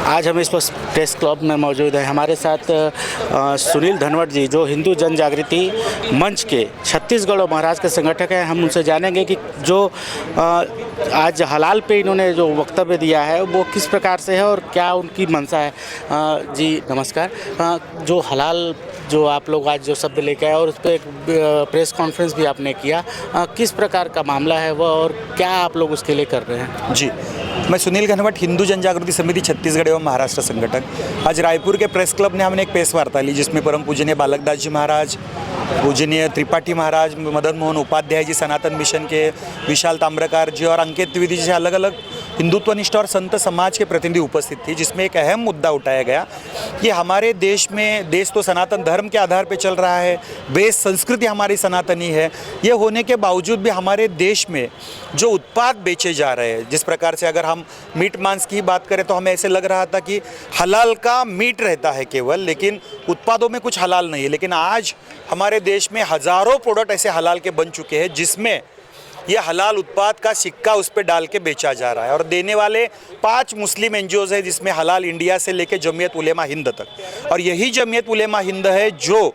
आज हम इस प्रेस क्लब में मौजूद हैं। हमारे साथ सुनील धनवट जी, जो हिंदू जन जागृति मंच के छत्तीसगढ़ और महाराष्ट्र के संगठक हैं। हम उनसे जानेंगे कि जो आज हलाल पे इन्होंने जो वक्तव्य दिया है वो किस प्रकार से है और क्या उनकी मंशा है। जी नमस्कार। जो हलाल जो आप लोग आज जो शब्द लेके आए और उस पर एक प्रेस कॉन्फ्रेंस भी आपने किया, किस प्रकार का मामला है वह और क्या आप लोग उसके लिए कर रहे हैं? जी, मैं सुनील घनवट, हिंदू जन जागृति समिति छत्तीसगढ़ एवं महाराष्ट्र संगठक। आज रायपुर के प्रेस क्लब ने हमने एक प्रेस वार्ता ली जिसमें परम पूजनीय बालकदास जी महाराज, पूजनीय त्रिपाठी महाराज, मदन मोहन उपाध्याय जी सनातन मिशन के, विशाल ताम्रकार जी और अंकित द्विवेदी जी, अलग अलग हिंदुत्वनिष्ठ और संत समाज के प्रतिनिधि उपस्थित थी। जिसमें एक अहम मुद्दा उठाया गया कि हमारे देश में, देश तो सनातन धर्म के आधार पर चल रहा है, बेस संस्कृति हमारी सनातनी है। ये होने के बावजूद भी हमारे देश में जो उत्पाद बेचे जा रहे हैं, जिस प्रकार से अगर हम मीट मांस की बात करें तो हमें ऐसे लग रहा था कि हलाल का मीट रहता है केवल, लेकिन उत्पादों में कुछ हलाल नहीं है। लेकिन आज हमारे देश में हज़ारों प्रोडक्ट ऐसे हलाल के बन चुके हैं जिसमें यह हलाल उत्पाद का सिक्का उस पर डाल के बेचा जा रहा है। और देने वाले 5 मुस्लिम एनजीओज़ हैं जिसमें हलाल इंडिया से लेकर जमीयत उलेमा हिंद तक। और यही जमीयत उलेमा हिंद है जो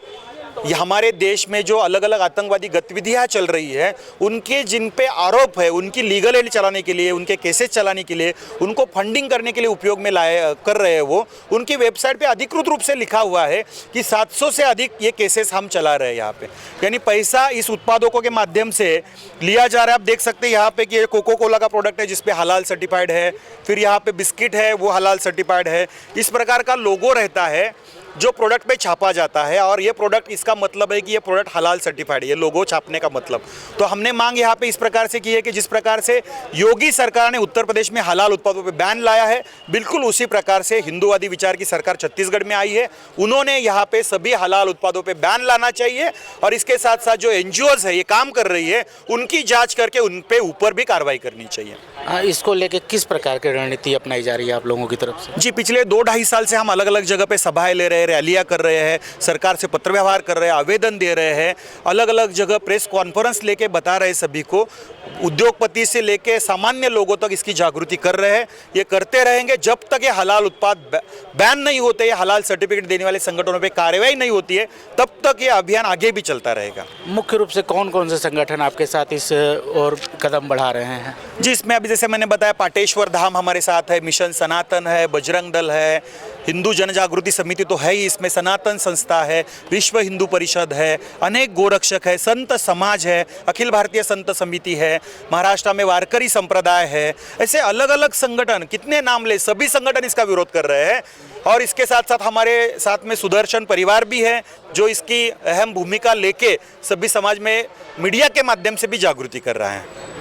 ये हमारे देश में जो अलग अलग आतंकवादी गतिविधियां चल रही है, उनके जिन पे आरोप है, उनकी लीगल एड चलाने के लिए, उनके केसेस चलाने के लिए, उनको फंडिंग करने के लिए उपयोग में कर रहे हैं। वो उनकी वेबसाइट पे अधिकृत रूप से लिखा हुआ है कि 700 से अधिक ये केसेस हम चला रहे हैं यहाँ पे। यानी पैसा इस उत्पादकों के माध्यम से लिया जा रहा है। आप देख सकते हैं यहाँ पे कि कोको कोला का प्रोडक्ट है जिसपे हलाल सर्टिफाइड है, फिर यहाँ पे बिस्किट है वो हलाल सर्टिफाइड है। इस प्रकार का लोगो रहता है जो प्रोडक्ट पे छापा जाता है और ये प्रोडक्ट, इसका मतलब है कि ये प्रोडक्ट हलाल सर्टिफाइड है, ये लोगो छापने का मतलब। तो हमने मांग यहाँ पे इस प्रकार से की है कि जिस प्रकार से योगी सरकार ने उत्तर प्रदेश में हलाल उत्पादों पे बैन लाया है, बिल्कुल उसी प्रकार से हिंदूवादी विचार की सरकार छत्तीसगढ़ में आई है। उन्होंने यहाँ पे सभी हलाल उत्पादों पर बैन लाना चाहिए और इसके साथ साथ जो एनजीओज़ है ये काम कर रही है, उनकी जाँच करके उन पे ऊपर भी कार्रवाई करनी चाहिए। इसको लेकर किस प्रकार की रणनीति अपनाई जा रही है आप लोगों की तरफ से? जी, पिछले 2-2.5 साल से हम अलग अलग जगह पे सभाएं ले रहे हैं, रैलियां कर रहे हैं, सरकार से पत्र व्यवहार कर रहे हैं, आवेदन दे रहे हैं, अलग अलग जगह प्रेस कॉन्फ्रेंस लेके बता रहे हैं सभी को, उद्योगपति से लेके सामान्य लोगों तक इसकी जागृति कर रहे हैं। ये करते रहेंगे जब तक ये हलाल उत्पाद बैन नहीं होते, ये हलाल सर्टिफिकेट देने वाले संगठनों पे कार्रवाई नहीं होती है, तब तक ये अभियान आगे भी चलता रहेगा। मुख्य रूप से कौन कौन से संगठन आपके साथ इस और कदम बढ़ा रहे हैं? जी, इसमें अभी जैसे मैंने बताया, पाटेश्वर धाम हमारे साथ है, मिशन सनातन है, बजरंग दल है, हिंदू जन जागृति समिति तो है ही, इसमें सनातन संस्था है, विश्व हिंदू परिषद है, अनेक गोरक्षक है, संत समाज है, अखिल भारतीय संत समिति है, महाराष्ट्र में वारकरी संप्रदाय है। ऐसे अलग अलग संगठन, कितने नाम ले, सभी संगठन इसका विरोध कर रहे हैं। और इसके साथ साथ हमारे साथ में सुदर्शन परिवार भी है जो इसकी अहम भूमिका लेके सभी समाज में मीडिया के माध्यम से भी जागृति कर रहा है।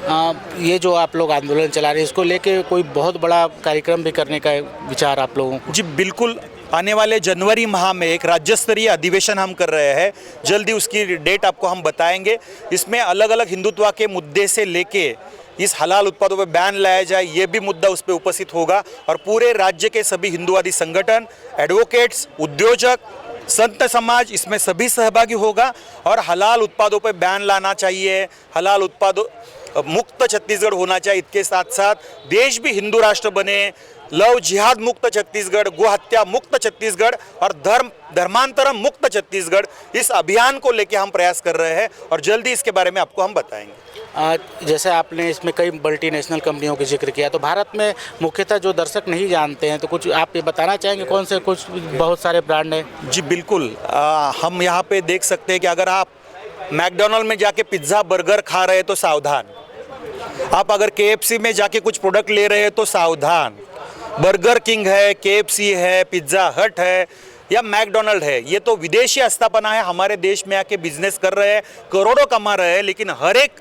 ये जो आप लोग आंदोलन चला रहे हैं, इसको लेके कोई बहुत बड़ा कार्यक्रम भी करने का विचार आप लोगों को? जी बिल्कुल, आने वाले जनवरी माह में एक राज्य स्तरीय अधिवेशन हम कर रहे हैं, जल्दी उसकी डेट आपको हम बताएंगे। इसमें अलग अलग हिंदुत्व के मुद्दे से लेके इस हलाल उत्पादों पर बैन लाया जाए, ये भी मुद्दा उस पर उपस्थित होगा। और पूरे राज्य के सभी हिंदुवादी संगठन, एडवोकेट्स, उद्योजक, संत समाज, इसमें सभी सहभागी होगा। और हलाल उत्पादों पर बैन लाना चाहिए, हलाल उत्पादों मुक्त छत्तीसगढ़ होना चाहिए। इसके साथ साथ देश भी हिंदू राष्ट्र बने, लव जिहाद मुक्त छत्तीसगढ़, गो हत्या मुक्त छत्तीसगढ़ और धर्मांतरम मुक्त छत्तीसगढ़, इस अभियान को लेके हम प्रयास कर रहे हैं और जल्दी इसके बारे में आपको हम बताएंगे। जैसे आपने इसमें कई मल्टीनेशनल कंपनियों का जिक्र किया, तो भारत में मुख्यतः जो दर्शक नहीं जानते हैं, तो कुछ आप ये बताना चाहेंगे कौन से कुछ बहुत सारे ब्रांड हैं? जी बिल्कुल, हम यहाँ पे देख सकते हैं कि अगर आप मैकडोनल्ड में जाके पिज्ज़ा बर्गर खा रहे हैं तो सावधान, आप अगर KFC में जाके कुछ प्रोडक्ट ले रहे हैं तो सावधान। बर्गर किंग है, KFC है, पिज्ज़ा हट है या मैकडोनल्ड है, ये तो विदेशी आस्थापना है, हमारे देश में आके बिजनेस कर रहे हैं, करोड़ों कमा रहे हैं। लेकिन हर एक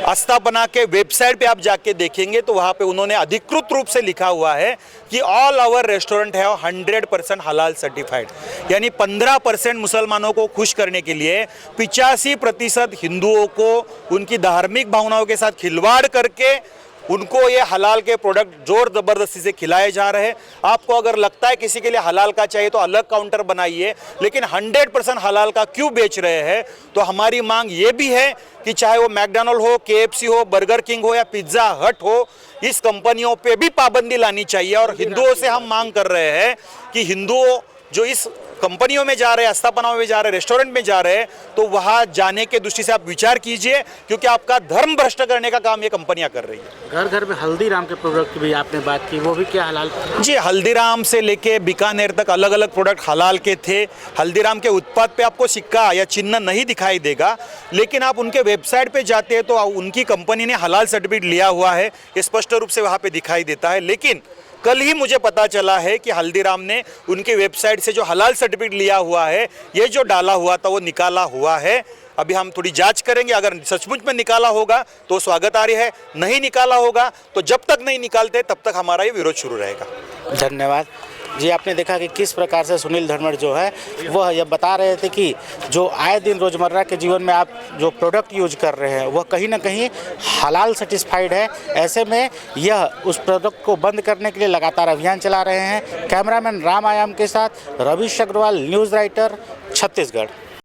आस्थापना के वेबसाइट पे आप जाके देखेंगे तो वहाँ पे उन्होंने अधिकृत रूप से लिखा हुआ है कि ऑल आवर रेस्टोरेंट है 100% हलाल सर्टिफाइड। यानी 15% मुसलमानों को खुश करने के लिए 85% हिंदुओं को उनकी धार्मिक भावनाओं के साथ खिलवाड़ करके उनको ये हलाल के प्रोडक्ट जोर ज़बरदस्ती से खिलाए जा रहे हैं। आपको अगर लगता है किसी के लिए हलाल का चाहिए तो अलग काउंटर बनाइए, लेकिन 100% हलाल का क्यों बेच रहे हैं? तो हमारी मांग ये भी है कि चाहे वो मैकडॉनल्ड हो, KFC हो, बर्गर किंग हो या पिज्ज़ा हट हो, इस कंपनियों पे भी पाबंदी लानी चाहिए। और हिंदुओं से हम मांग कर रहे हैं कि हिंदुओं जो इस कंपनियों में जा रहे हैं, आस्थापनाओं में जा रहे हैं, रेस्टोरेंट में जा रहे हैं, तो वहाँ जाने के दृष्टि से आप विचार कीजिए, क्योंकि आपका धर्म भ्रष्ट करने का काम ये कंपनियां कर रही है। घर घर में हल्दीराम के प्रोडक्ट की भी आपने बात की, वो भी क्या हलाल? जी, हल्दीराम से लेके बीकानेर तक अलग अलग प्रोडक्ट हलाल के थे। हल्दीराम के उत्पाद पे आपको सिक्का या चिन्ह नहीं दिखाई देगा, लेकिन आप उनके वेबसाइट पे जाते हैं तो उनकी कंपनी ने हलाल सर्टिफिकेट लिया हुआ है, ये स्पष्ट रूप से वहाँ पे दिखाई देता है। लेकिन कल ही मुझे पता चला है कि हल्दीराम ने उनकी वेबसाइट से जो हलाल सर्टिफिकेट लिया हुआ है, ये जो डाला हुआ था वो निकाला हुआ है। अभी हम थोड़ी जांच करेंगे, अगर सचमुच में निकाला होगा तो स्वागतार्ह है, नहीं निकाला होगा तो जब तक नहीं निकालते तब तक हमारा ये विरोध शुरू रहेगा। धन्यवाद जी। आपने देखा कि किस प्रकार से सुनील धनवड़ जो है वह यह बता रहे थे कि जो आए दिन रोज़मर्रा के जीवन में आप जो प्रोडक्ट यूज कर रहे हैं वह कहीं ना कहीं हलाल सर्टिफाइड है। ऐसे में यह उस प्रोडक्ट को बंद करने के लिए लगातार अभियान चला रहे हैं। कैमरामैन राम आयाम के साथ रविश अग्रवाल, न्यूज़ राइटर, छत्तीसगढ़।